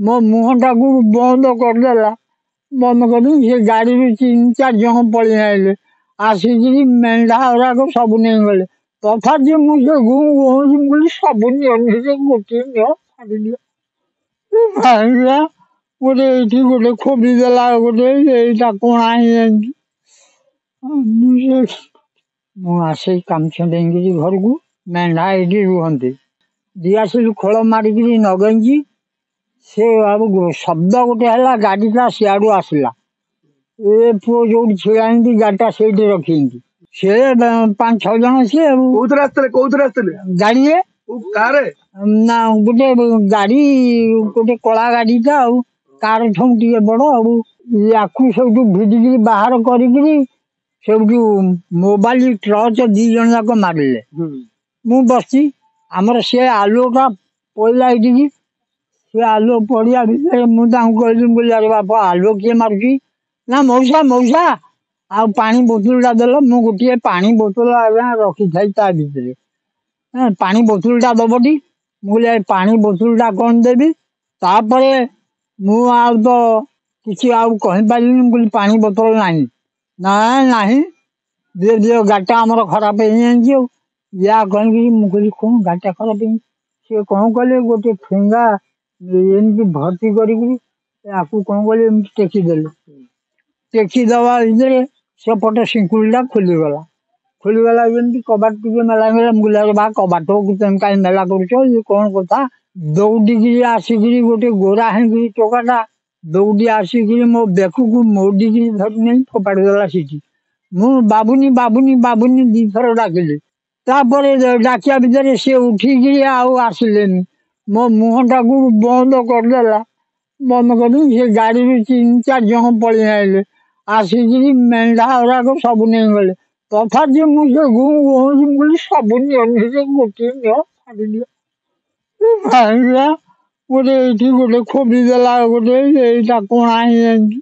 ମୋ ମୁହଁଟାକୁ ବନ୍ଦ କରିଦେଲା। ବନ୍ଦ କରି ସେ ଗାଡ଼ିରୁ 3-4 ଜଣ ପଳେଇ ଆଇଲେ। ଆସିକିରି ମେଣ୍ଢା ଗୁଡ଼ାକ ସବୁ ନେଇଗଲେ। ତଥାପି ମୁଁ ସେ ହଉଛି ମୁଁ କହିଲି ସବୁ ନିଅନି, ସେ ଗୋଟିଏ ନିଅ, ଛାଡ଼ି ଦିଅ। ଭାଇଲା ଗୋଟେ ଏଇଠି ଗୋଟେ ଖୋବି ଦେଲା, ଗୋଟେ ଏଇଟା କଣା ହେଇଯାଇଛି। ମୁଁ ଆସେ କାମଛଣ୍ଡେଇକିରି ଘରକୁ, ମେଣ୍ଢା ଏଇଠି ରୁହନ୍ତି। ଦିଆସିଲି ଖୋଳ ମାରିକିରି ନଗେଇଛି। ସେ ଆଉ ଶବ୍ଦ ଗୋଟେ ହେଲା, ଗାଡ଼ିଟା ସିଆଡ଼ୁ ଆସିଲା। ଏ ପୁଅ ଯୋଉଠି ଛିଡ଼ା ହେଇନ୍ତି ଗାଡ଼ିଟା ସେଇଠି ରଖିଛନ୍ତି। ସେ 5-6 ଜଣ ସିଏ କୋଉଥିରେ ଆସିଥିଲେ ଗାଡ଼ିରେ କାରେ ନା ଗୋଟେ ଗାଡ଼ି, ଗୋଟେ କଳା ଗାଡ଼ିଟା ଆଉ କାର ଠୁ ଟିକେ ବଡ଼ ଆଉ। ୟାକୁ ସେଇଠୁ ଭିଡ଼ିକିରି ବାହାର କରିକିରି ସେଇଠୁ ମୋବାଇଲ ଟର୍ଚ୍ଚ 2 ଜଣ ଯାକ ମାରିଲେ। ମୁଁ ବସିଛି, ଆମର ସେ ଆଲୁଅଟା ପଇଲା ଏଇଠିକି। ସେ ଆଲୁଅ ପଡ଼ିଆ ଭିତରେ ମୁଁ ତାଙ୍କୁ କହିଲି, ମୁଁ କହିଲି ଆରେ ବାପା ଆଲୁଅ କିଏ ମାରୁଛି? ନା ମଉସା ଆଉ ପାଣି ବୋତଲଟା ଦେଲ। ମୁଁ ଗୋଟିଏ ପାଣି ବୋତଲ ଆଜ୍ଞା ରଖିଥାଇ ତା ଭିତରେ। ପାଣି ବୋତଲଟା ଦବଟି? ମୁଁ କହିଲି ପାଣି ବୋତଲଟା କ'ଣ ଦେବି? ତାପରେ ମୁଁ ଆଉ ତ କିଛି ଆଉ କହିପାରିଲିନି। ମୁଁ କହିଲି ପାଣି ବୋତଲ ନାହିଁ। ନାହିଁ, ଦିଅ ଗାଡ଼ିଟା ଆମର ଖରାପ ହେଇଯାଇଛି ଆଉ। ୟା କହିକି ମୁଁ କହିଲି କ'ଣ ଗାଡ଼ିଟା ଖରାପ ହେଇଛି? ସିଏ କ'ଣ କଲେ, ଗୋଟେ ଠେଙ୍ଗା ଏମିତି ଭର୍ତ୍ତି କରିକିରି ୟାକୁ କ'ଣ କଲେ, ଏମିତି ଟେକିଦେଲେ। ଟେକି ଦେବା ଭିତରେ ସେପଟେ ଶିଙ୍କୁଳିଟା ଖୋଲିଗଲା। ଯେମିତି କବାଟ ଟିକେ ମେଲା ମେଲା। ମୁଁ କହିଲି ବା କବାଟକୁ ତମେ କାହିଁ ମେଲା କରୁଛ, ଇଏ କ'ଣ କଥା? ଦୌଡ଼ିକିରି ଆସିକିରି ଗୋଟେ ଗୋରା ହେଇକିରି ଟୋକାଟା ଦୌଡ଼ି ଆସିକିରି ମୋ ବେକକୁ ମୋଡ଼ିକିରି ଧରି ନେଇ ଫୋପାଡ଼ି ଦେଲା ସେଠି। ମୁଁ ବାବୁନି 2 ଥର ଡାକିଲି। ତାପରେ ଡାକିବା ଭିତରେ ସିଏ ଉଠିକିରି ଆଉ ଆସିଲେନି। ମୋ ମୁହଁଟାକୁ ବନ୍ଦ କରିଦେଲା। ବନ୍ଦ କରି ସେ ଗାଡ଼ିରୁ 3-4 ଜଣ ପଳେଇ ଆଇଲେ। ଆସିକିରି ମେଣ୍ଢା ଗୁଡ଼ାକ ସବୁ ନେଇଗଲେ। ତଥାପି ମୁଁ ସେ ହଉଛି ମୁଁ କହିଲି ସବୁ ନିଅନି, ସେ ଗୋଟିଏ ନିଅ, ଛାଡ଼ି ଦିଅ। ଭାଇଲା ଗୋଟେ ଏଇଠି ଗୋଟେ ଖୋବି ଦେଲା, ଗୋଟେ ଏଇଟା କଣା ହେଇଯାଇଛି।